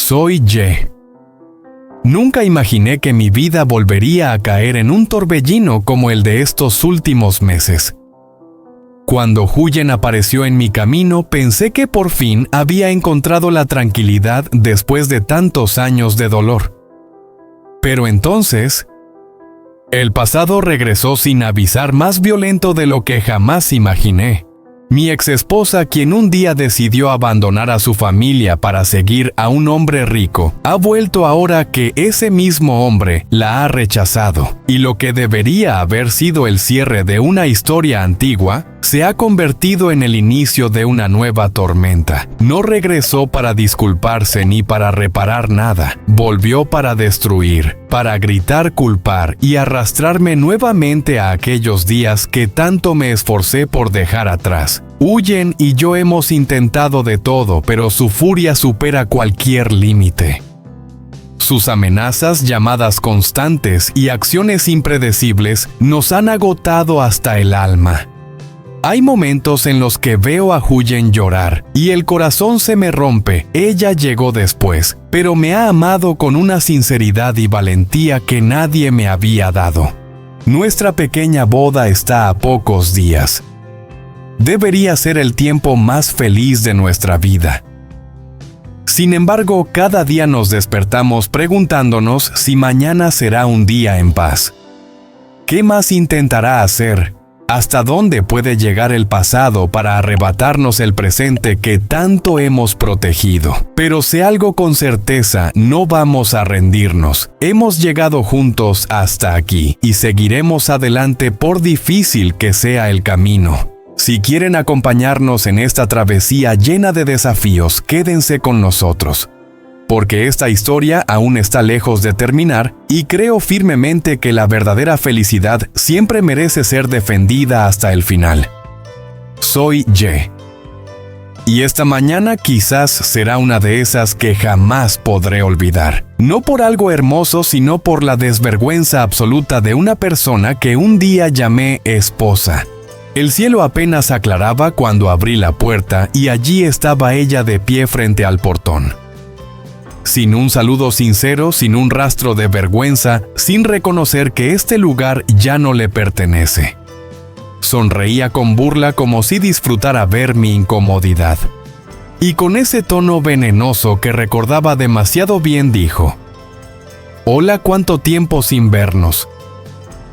Soy Ye. Nunca imaginé que mi vida volvería a caer en un torbellino como el de estos últimos meses. Cuando Huyen apareció en mi camino, pensé que por fin había encontrado la tranquilidad después de tantos años de dolor. Pero entonces, el pasado regresó sin avisar, más violento de lo que jamás imaginé. Mi exesposa, quien un día decidió abandonar a su familia para seguir a un hombre rico, ha vuelto ahora que ese mismo hombre la ha rechazado, y lo que debería haber sido el cierre de una historia antigua, se ha convertido en el inicio de una nueva tormenta. No regresó para disculparse ni para reparar nada. Volvió para destruir, para gritar, culpar y arrastrarme nuevamente a aquellos días que tanto me esforcé por dejar atrás. Huyen y yo hemos intentado de todo, pero su furia supera cualquier límite. Sus amenazas, llamadas constantes y acciones impredecibles nos han agotado hasta el alma. Hay momentos en los que veo a Huyen llorar y el corazón se me rompe. Ella llegó después, pero me ha amado con una sinceridad y valentía que nadie me había dado. Nuestra pequeña boda está a pocos días. Debería ser el tiempo más feliz de nuestra vida. Sin embargo, cada día nos despertamos preguntándonos si mañana será un día en paz. ¿Qué más intentará hacer? ¿Hasta dónde puede llegar el pasado para arrebatarnos el presente que tanto hemos protegido? Pero sé algo con certeza, no vamos a rendirnos. Hemos llegado juntos hasta aquí y seguiremos adelante por difícil que sea el camino. Si quieren acompañarnos en esta travesía llena de desafíos, quédense con nosotros. Porque esta historia aún está lejos de terminar y creo firmemente que la verdadera felicidad siempre merece ser defendida hasta el final. Soy Ye. Y esta mañana quizás será una de esas que jamás podré olvidar. No por algo hermoso, sino por la desvergüenza absoluta de una persona que un día llamé esposa. El cielo apenas aclaraba cuando abrí la puerta y allí estaba ella de pie frente al portón. Sin un saludo sincero, sin un rastro de vergüenza, sin reconocer que este lugar ya no le pertenece. Sonreía con burla como si disfrutara ver mi incomodidad. Y con ese tono venenoso que recordaba demasiado bien dijo: «Hola, ¿cuánto tiempo sin vernos?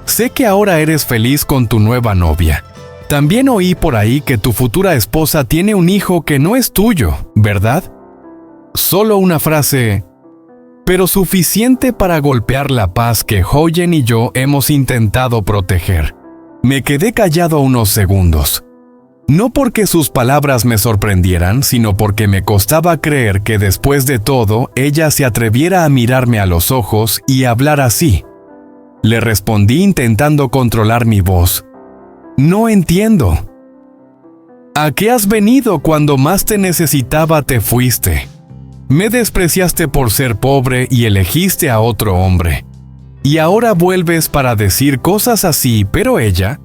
Sé que ahora eres feliz con tu nueva novia. También oí por ahí que tu futura esposa tiene un hijo que no es tuyo, ¿verdad?» Solo una frase, pero suficiente para golpear la paz que Huyen y yo hemos intentado proteger. Me quedé callado unos segundos. No porque sus palabras me sorprendieran, sino porque me costaba creer que después de todo ella se atreviera a mirarme a los ojos y hablar así. Le respondí intentando controlar mi voz. «No entiendo. ¿A qué has venido? Cuando más te necesitaba te fuiste. Me despreciaste por ser pobre y elegiste a otro hombre. Y ahora vuelves para decir cosas así», pero ella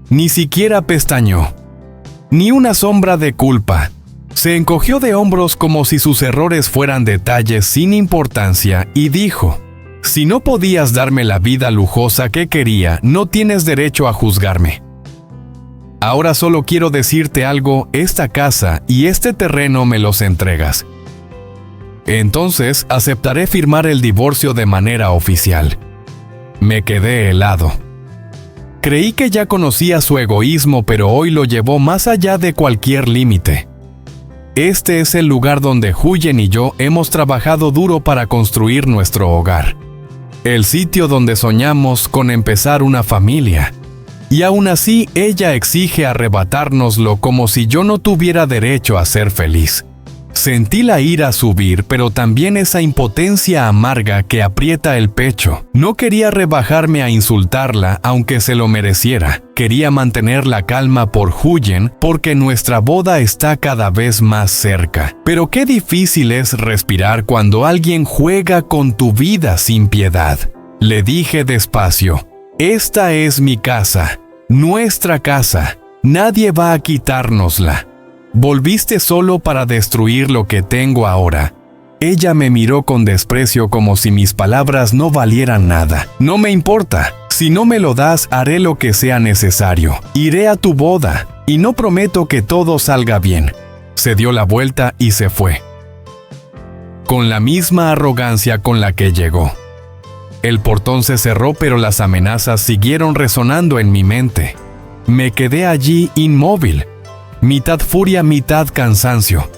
ni siquiera pestañeó. Ni una sombra de culpa. Se encogió de hombros como si sus errores fueran detalles sin importancia y dijo: «Si no podías darme la vida lujosa que quería, no tienes derecho a juzgarme. Ahora solo quiero decirte algo, esta casa y este terreno me los entregas. Entonces aceptaré firmar el divorcio de manera oficial». Me quedé helado. Creí que ya conocía su egoísmo, pero hoy lo llevó más allá de cualquier límite. Este es el lugar donde Huyen y yo hemos trabajado duro para construir nuestro hogar. El sitio donde soñamos con empezar una familia. Y aún así ella exige arrebatárnoslo como si yo no tuviera derecho a ser feliz. Sentí la ira subir, pero también esa impotencia amarga que aprieta el pecho. No quería rebajarme a insultarla, aunque se lo mereciera. Quería mantener la calma por Huyen, porque nuestra boda está cada vez más cerca. Pero qué difícil es respirar cuando alguien juega con tu vida sin piedad. Le dije despacio: «Esta es mi casa, nuestra casa. Nadie va a quitárnosla. Volviste solo para destruir lo que tengo ahora. Ella me miró con desprecio como si mis palabras no valieran nada. No me importa. Si no me lo das, haré lo que sea necesario. Iré a tu boda y no prometo que todo salga bien. Se dio la vuelta y se fue, con la misma arrogancia con la que llegó. El portón se cerró, pero las amenazas siguieron resonando en mi mente. Me quedé allí inmóvil, mitad furia, mitad cansancio.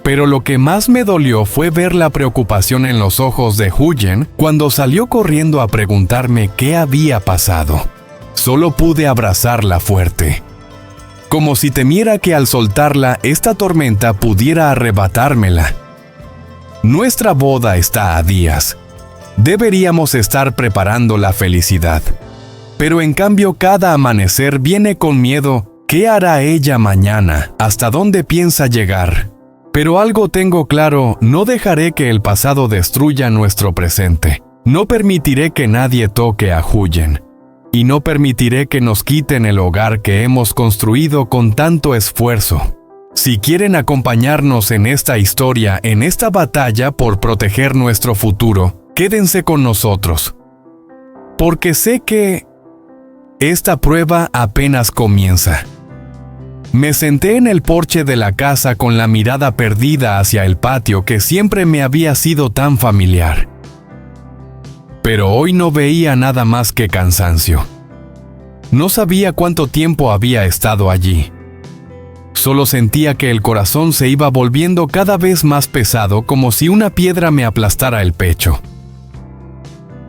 Pero lo que más me dolió fue ver la preocupación en los ojos de Huyen cuando salió corriendo a preguntarme qué había pasado. Solo pude abrazarla fuerte, como si temiera que al soltarla esta tormenta pudiera arrebatármela. Nuestra boda está a días. Deberíamos estar preparando la felicidad. Pero en cambio cada amanecer viene con miedo. ¿Qué hará ella mañana? ¿Hasta dónde piensa llegar? Pero algo tengo claro, no dejaré que el pasado destruya nuestro presente. No permitiré que nadie toque a Huyen. Y no permitiré que nos quiten el hogar que hemos construido con tanto esfuerzo. Si quieren acompañarnos en esta historia, en esta batalla por proteger nuestro futuro, quédense con nosotros. Porque sé que esta prueba apenas comienza. Me senté en el porche de la casa con la mirada perdida hacia el patio que siempre me había sido tan familiar. Pero hoy no veía nada más que cansancio. No sabía cuánto tiempo había estado allí. Solo sentía que el corazón se iba volviendo cada vez más pesado, como si una piedra me aplastara el pecho.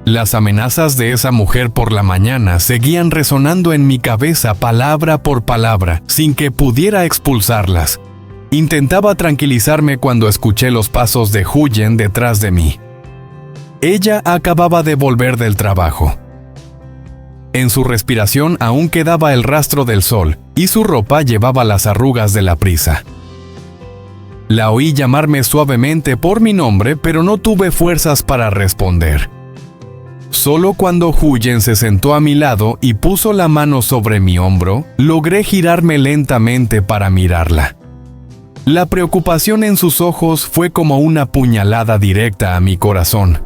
Las amenazas de esa mujer por la mañana seguían resonando en mi cabeza palabra por palabra, sin que pudiera expulsarlas. Intentaba tranquilizarme cuando escuché los pasos de Huyen detrás de mí. Ella acababa de volver del trabajo. En su respiración aún quedaba el rastro del sol, y su ropa llevaba las arrugas de la prisa. La oí llamarme suavemente por mi nombre, pero no tuve fuerzas para responder. Solo cuando Huyen se sentó a mi lado y puso la mano sobre mi hombro, logré girarme lentamente para mirarla. La preocupación en sus ojos fue como una puñalada directa a mi corazón.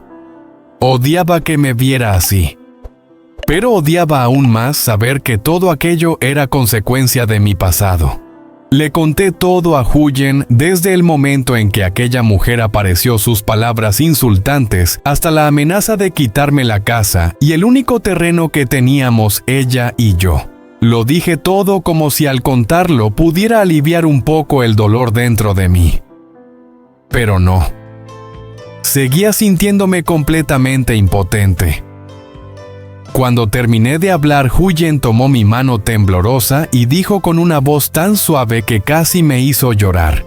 Odiaba que me viera así. Pero odiaba aún más saber que todo aquello era consecuencia de mi pasado. Le conté todo a Huyen, desde el momento en que aquella mujer apareció, sus palabras insultantes, hasta la amenaza de quitarme la casa y el único terreno que teníamos ella y yo. Lo dije todo como si al contarlo pudiera aliviar un poco el dolor dentro de mí. Pero no. Seguía sintiéndome completamente impotente. Cuando terminé de hablar, Huyen tomó mi mano temblorosa y dijo con una voz tan suave que casi me hizo llorar: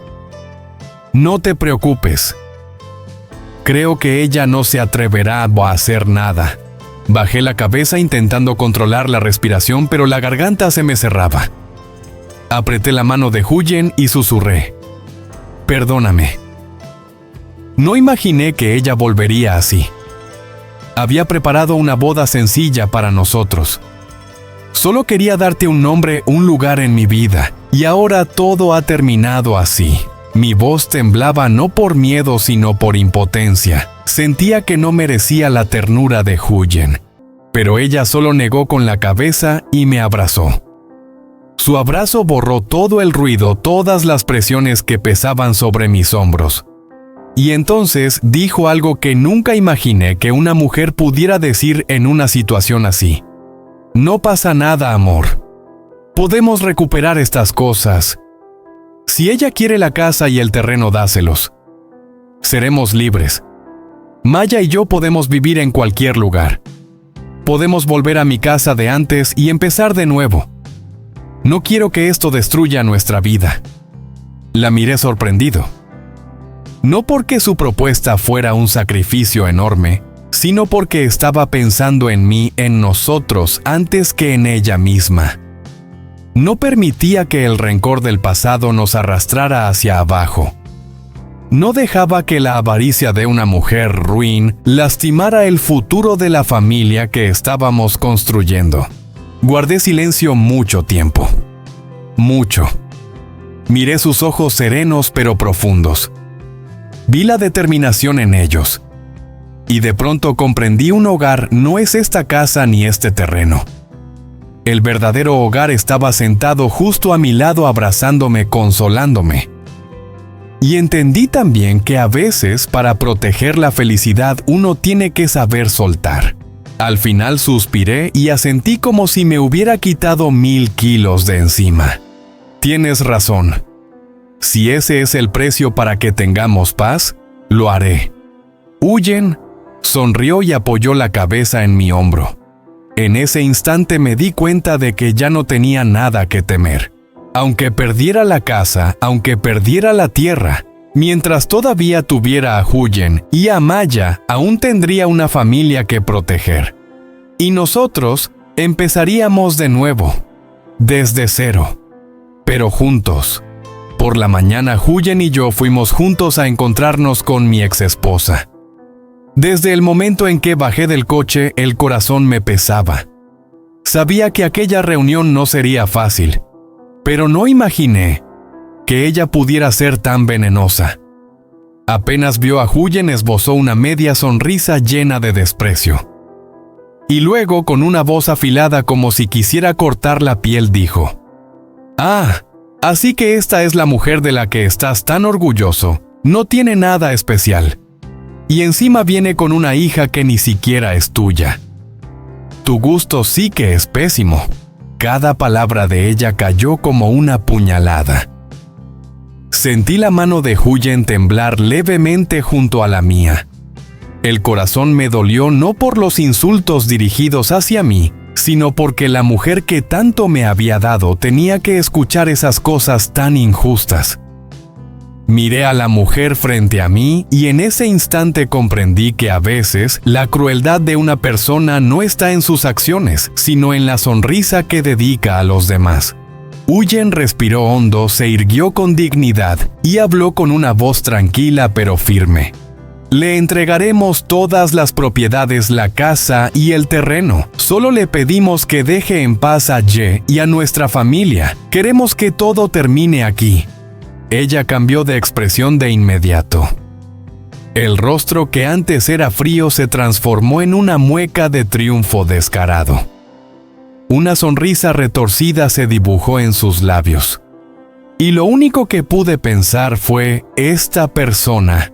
«No te preocupes. Creo que ella no se atreverá a hacer nada». Bajé la cabeza intentando controlar la respiración, pero la garganta se me cerraba. Apreté la mano de Huyen y susurré: «Perdóname». No imaginé que ella volvería así. Había preparado una boda sencilla para nosotros. Solo quería darte un nombre, un lugar en mi vida, y ahora todo ha terminado así. Mi voz temblaba no por miedo, sino por impotencia. Sentía que no merecía la ternura de Huyen. Pero ella solo negó con la cabeza y me abrazó. Su abrazo borró todo el ruido, todas las presiones que pesaban sobre mis hombros. Y entonces dijo algo que nunca imaginé que una mujer pudiera decir en una situación así: «No pasa nada, amor. Podemos recuperar estas cosas. Si ella quiere la casa y el terreno, dáselos. Seremos libres. Maya y yo podemos vivir en cualquier lugar. Podemos volver a mi casa de antes y empezar de nuevo. No quiero que esto destruya nuestra vida». La miré sorprendido. No porque su propuesta fuera un sacrificio enorme, sino porque estaba pensando en mí, en nosotros, antes que en ella misma. No permitía que el rencor del pasado nos arrastrara hacia abajo. No dejaba que la avaricia de una mujer ruin lastimara el futuro de la familia que estábamos construyendo. Guardé silencio mucho tiempo. Mucho. Miré sus ojos serenos pero profundos. vi la determinación en ellos. Y de pronto comprendí: un hogar no es esta casa ni este terreno. El verdadero hogar estaba sentado justo a mi lado, abrazándome, consolándome. Y entendí también que a veces, para proteger la felicidad, uno tiene que saber soltar. Al final suspiré y asentí como si me hubiera quitado 1000 kilos de encima. Tienes razón. Si ese es el precio para que tengamos paz, lo haré. Huyen, sonrió y apoyó la cabeza en mi hombro. En ese instante me di cuenta de que ya no tenía nada que temer. Aunque perdiera la casa, aunque perdiera la tierra, mientras todavía tuviera a Huyen y a Maya, aún tendría una familia que proteger. Y nosotros empezaríamos de nuevo, desde cero, pero juntos. Por la mañana, Huyen y yo fuimos juntos a encontrarnos con mi exesposa. Desde el momento en que bajé del coche, el corazón me pesaba. Sabía que aquella reunión no sería fácil, pero no imaginé que ella pudiera ser tan venenosa. Apenas vio a Huyen, esbozó una media sonrisa llena de desprecio. Y luego, con una voz afilada como si quisiera cortar la piel, dijo: «Ah, así que esta es la mujer de la que estás tan orgulloso. No tiene nada especial. Y encima viene con una hija que ni siquiera es tuya. Tu gusto sí que es pésimo». Cada palabra de ella cayó como una puñalada. Sentí la mano de Huyen temblar levemente junto a la mía. El corazón me dolió no por los insultos dirigidos hacia mí, sino porque la mujer que tanto me había dado tenía que escuchar esas cosas tan injustas. Miré a la mujer frente a mí y en ese instante comprendí que a veces la crueldad de una persona no está en sus acciones, sino en la sonrisa que dedica a los demás. Huyen respiró hondo, se irguió con dignidad y habló con una voz tranquila pero firme. «Le entregaremos todas las propiedades, la casa y el terreno. Solo le pedimos que deje en paz a Ye y a nuestra familia. Queremos que todo termine aquí». Ella cambió de expresión de inmediato. El rostro que antes era frío se transformó en una mueca de triunfo descarado. Una sonrisa retorcida se dibujó en sus labios. Y lo único que pude pensar fue: esta persona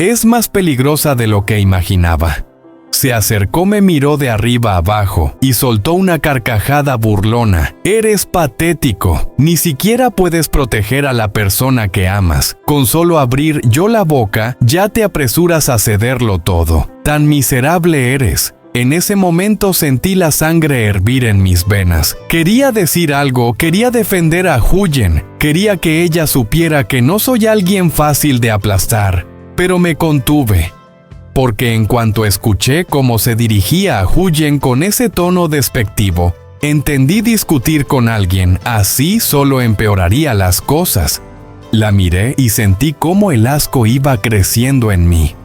es más peligrosa de lo que imaginaba. Se acercó, me miró de arriba abajo y soltó una carcajada burlona. «Eres patético. Ni siquiera puedes proteger a la persona que amas. Con solo abrir yo la boca, ya te apresuras a cederlo todo. Tan miserable eres». En ese momento sentí la sangre hervir en mis venas. Quería decir algo, quería defender a Huyen. Quería que ella supiera que no soy alguien fácil de aplastar. Pero me contuve. Porque en cuanto escuché cómo se dirigía a Huyen con ese tono despectivo, entendí: discutir con alguien así solo empeoraría las cosas. La miré y sentí cómo el asco iba creciendo en mí.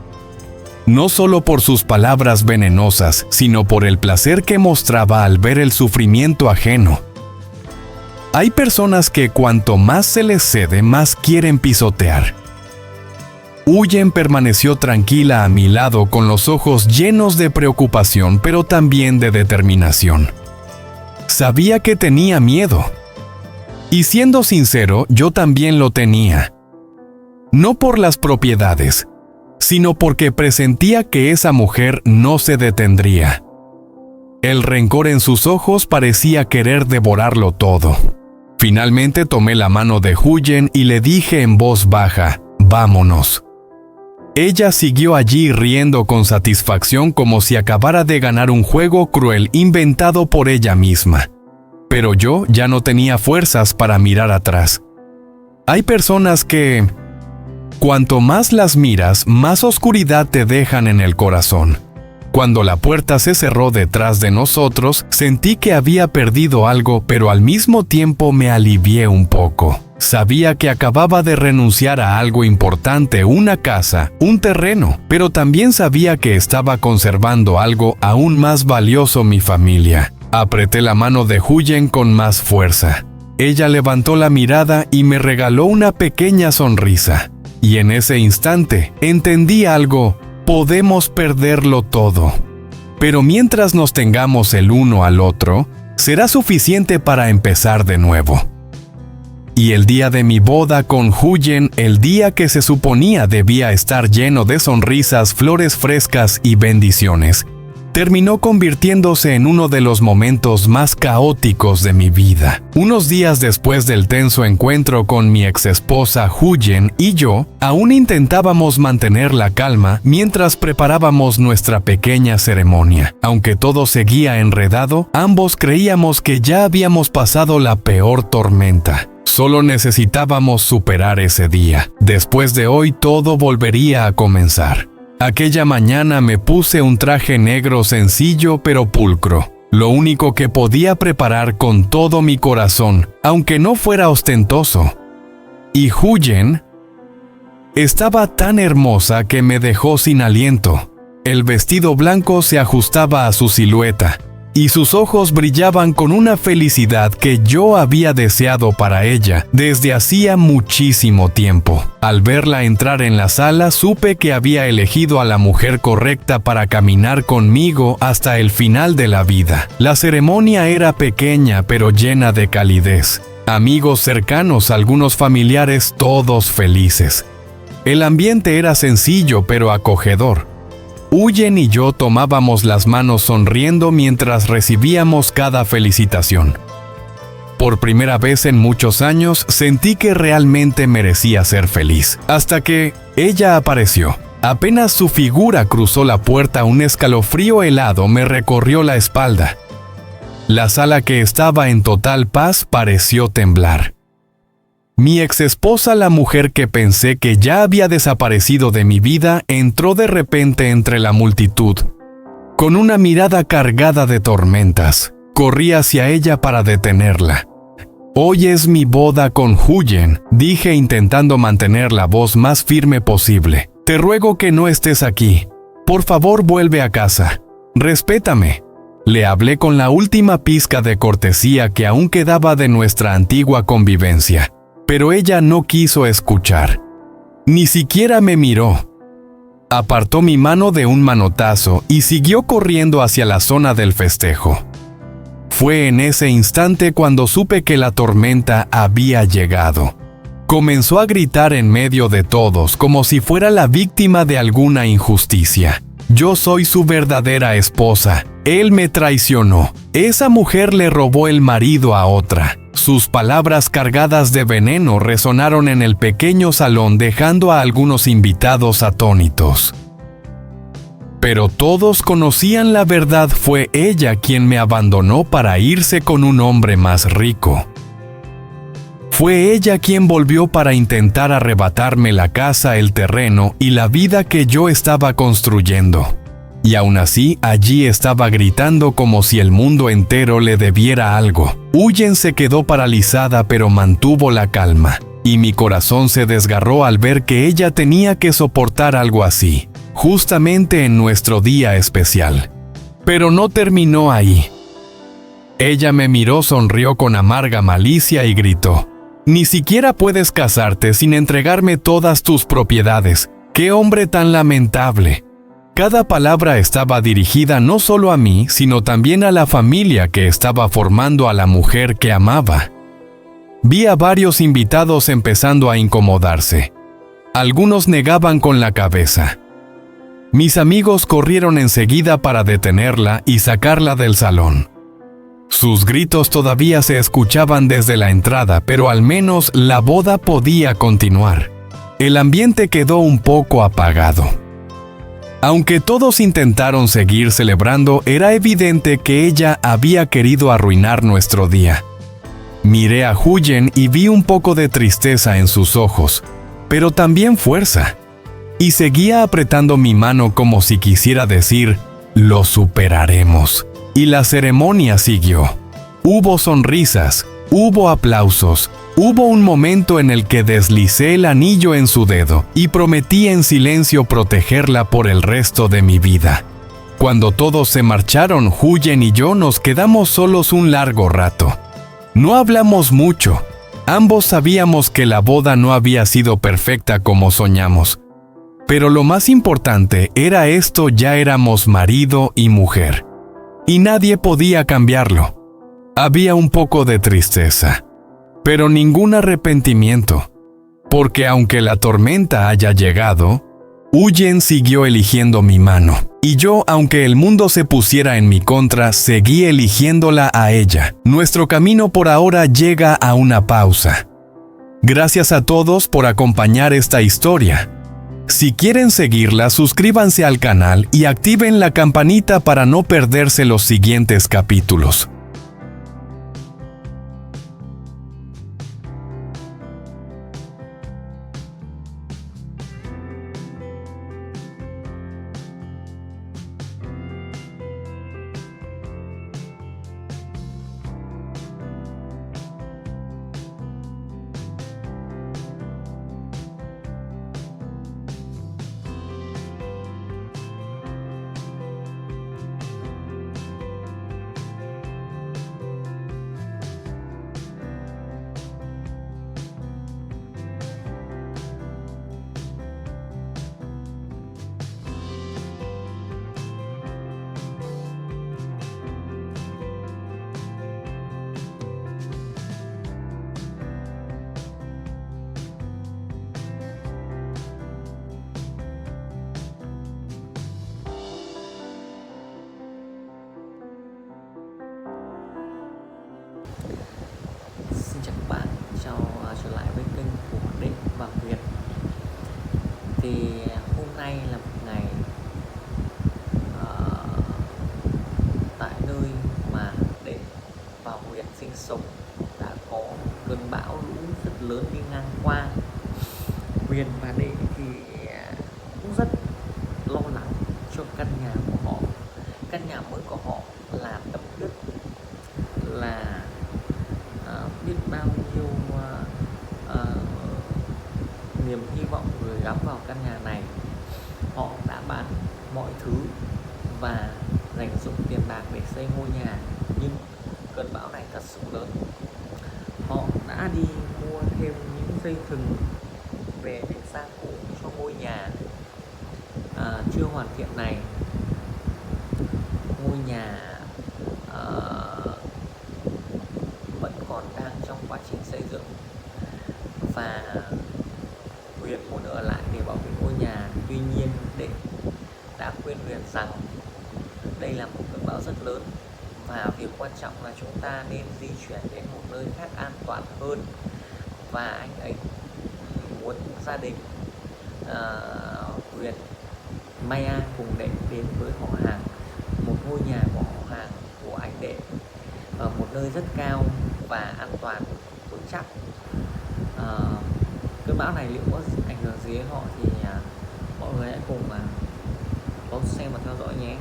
No solo por sus palabras venenosas, sino por el placer que mostraba al ver el sufrimiento ajeno. Hay personas que cuanto más se les cede, más quieren pisotear. Huyen permaneció tranquila a mi lado con los ojos llenos de preocupación, pero también de determinación. Sabía que tenía miedo. Y siendo sincero, yo también lo tenía. No por las propiedades, sino porque presentía que esa mujer no se detendría. El rencor en sus ojos parecía querer devorarlo todo. Finalmente tomé la mano de Huyen y le dije en voz baja: «Vámonos». Ella siguió allí riendo con satisfacción como si acabara de ganar un juego cruel inventado por ella misma. Pero yo ya no tenía fuerzas para mirar atrás. Hay personas que, cuanto más las miras, más oscuridad te dejan en el corazón. Cuando la puerta se cerró detrás de nosotros, sentí que había perdido algo, pero al mismo tiempo me alivié un poco. Sabía que acababa de renunciar a algo importante, una casa, un terreno, pero también sabía que estaba conservando algo aún más valioso: mi familia. Apreté la mano de Huyen con más fuerza. Ella levantó la mirada y me regaló una pequeña sonrisa. Y en ese instante entendí algo: podemos perderlo todo, pero mientras nos tengamos el uno al otro, será suficiente para empezar de nuevo. Y el día de mi boda con Huyen, el día que se suponía debía estar lleno de sonrisas, flores frescas y bendiciones, terminó convirtiéndose en uno de los momentos más caóticos de mi vida. Unos días después del tenso encuentro con mi exesposa Huyen y yo, aún intentábamos mantener la calma mientras preparábamos nuestra pequeña ceremonia. Aunque todo seguía enredado, ambos creíamos que ya habíamos pasado la peor tormenta. Solo necesitábamos superar ese día. Después de hoy, todo volvería a comenzar. Aquella mañana me puse un traje negro sencillo pero pulcro, lo único que podía preparar con todo mi corazón, aunque no fuera ostentoso. Y Huyen estaba tan hermosa que me dejó sin aliento. El vestido blanco se ajustaba a su silueta, y sus ojos brillaban con una felicidad que yo había deseado para ella desde hacía muchísimo tiempo. Al verla entrar en la sala, supe que había elegido a la mujer correcta para caminar conmigo hasta el final de la vida. La ceremonia era pequeña pero llena de calidez. Amigos cercanos, algunos familiares, todos felices. El ambiente era sencillo pero acogedor. Huyen y yo tomábamos las manos sonriendo mientras recibíamos cada felicitación. Por primera vez en muchos años sentí que realmente merecía ser feliz, hasta que ella apareció. Apenas su figura cruzó la puerta, un escalofrío helado me recorrió la espalda. La sala, que estaba en total paz, pareció temblar. Mi exesposa, la mujer que pensé que ya había desaparecido de mi vida, entró de repente entre la multitud. Con una mirada cargada de tormentas, corrí hacia ella para detenerla. «Hoy es mi boda con Huyen», dije intentando mantener la voz más firme posible. «Te ruego que no estés aquí. Por favor, vuelve a casa. Respétame». Le hablé con la última pizca de cortesía que aún quedaba de nuestra antigua convivencia. Pero ella no quiso escuchar. Ni siquiera me miró. Apartó mi mano de un manotazo y siguió corriendo hacia la zona del festejo. Fue en ese instante cuando supe que la tormenta había llegado. Comenzó a gritar en medio de todos como si fuera la víctima de alguna injusticia. «Yo soy su verdadera esposa. Él me traicionó. Esa mujer le robó el marido a otra». Sus palabras cargadas de veneno resonaron en el pequeño salón, dejando a algunos invitados atónitos. Pero todos conocían la verdad: fue ella quien me abandonó para irse con un hombre más rico. Fue ella quien volvió para intentar arrebatarme la casa, el terreno y la vida que yo estaba construyendo. Y aún así, allí estaba gritando como si el mundo entero le debiera algo. Huyen se quedó paralizada pero mantuvo la calma, y mi corazón se desgarró al ver que ella tenía que soportar algo así, justamente en nuestro día especial. Pero no terminó ahí. Ella me miró, sonrió con amarga malicia y gritó: «Ni siquiera puedes casarte sin entregarme todas tus propiedades. ¡Qué hombre tan lamentable!». Cada palabra estaba dirigida no solo a mí, sino también a la familia que estaba formando a la mujer que amaba. Vi a varios invitados empezando a incomodarse. Algunos negaban con la cabeza. Mis amigos corrieron enseguida para detenerla y sacarla del salón. Sus gritos todavía se escuchaban desde la entrada, pero al menos la boda podía continuar. El ambiente quedó un poco apagado. Aunque todos intentaron seguir celebrando, era evidente que ella había querido arruinar nuestro día. Miré a Huyen y vi un poco de tristeza en sus ojos, pero también fuerza. Y seguía apretando mi mano como si quisiera decir: «Lo superaremos». Y la ceremonia siguió. Hubo sonrisas, hubo aplausos, hubo un momento en el que deslicé el anillo en su dedo y prometí en silencio protegerla por el resto de mi vida. Cuando todos se marcharon, Huyen y yo nos quedamos solos un largo rato. No hablamos mucho, Ambos sabíamos que la boda no había sido perfecta como soñamos. Pero lo más importante era esto: ya éramos marido y mujer. Y nadie podía cambiarlo. Había un poco de tristeza, pero ningún arrepentimiento, porque aunque la tormenta haya llegado, Huyen siguió eligiendo mi mano, y yo, aunque el mundo se pusiera en mi contra, seguí eligiéndola a ella. Nuestro camino por ahora llega a una pausa. Gracias a todos por acompañar esta historia. Si quieren seguirla, suscríbanse al canal y activen la campanita para no perderse los siguientes capítulos. Xin chào các bạn, chào trở lại với kênh của Đệ và Huyền. Thì hôm nay là một ngày ờ, tại nơi mà Đệ và Huyền sinh sống đã có cơn bão lũ rất lớn đi ngang qua. Huyền và Đệ thì cũng rất lo lắng cho căn nhà của họ. Căn nhà mới của họ là tấm huyết, là biết bao nhiêu niềm hy vọng gửi gắm vào căn nhà này. Họ đã bán mọi thứ và dành dụm tiền bạc để xây ngôi nhà, nhưng cơn bão này thật sự lớn. Họ đã đi mua thêm những dây thừng về để gia cố cho ngôi nhà chưa hoàn thiện này. Ngôi nhà vẫn còn đang trong quá trình xây dựng, và Huyền muốn ở lại để bảo vệ ngôi nhà. Tuy nhiên Đệ đã khuyên Huyền rằng đây là một cơn bão rất lớn, và việc quan trọng là chúng ta nên di chuyển đến một nơi khác an toàn hơn. Và anh ấy muốn gia đình Huyền, Maya cùng Đệ đến với họ hàng, một ngôi nhà của họ hàng của anh Đệ, ở một nơi rất cao và an toàn vững chắc. Cơn bão này liệu có ảnh hưởng gì đến họ thì mọi người hãy cùng đón xem và theo dõi nhé.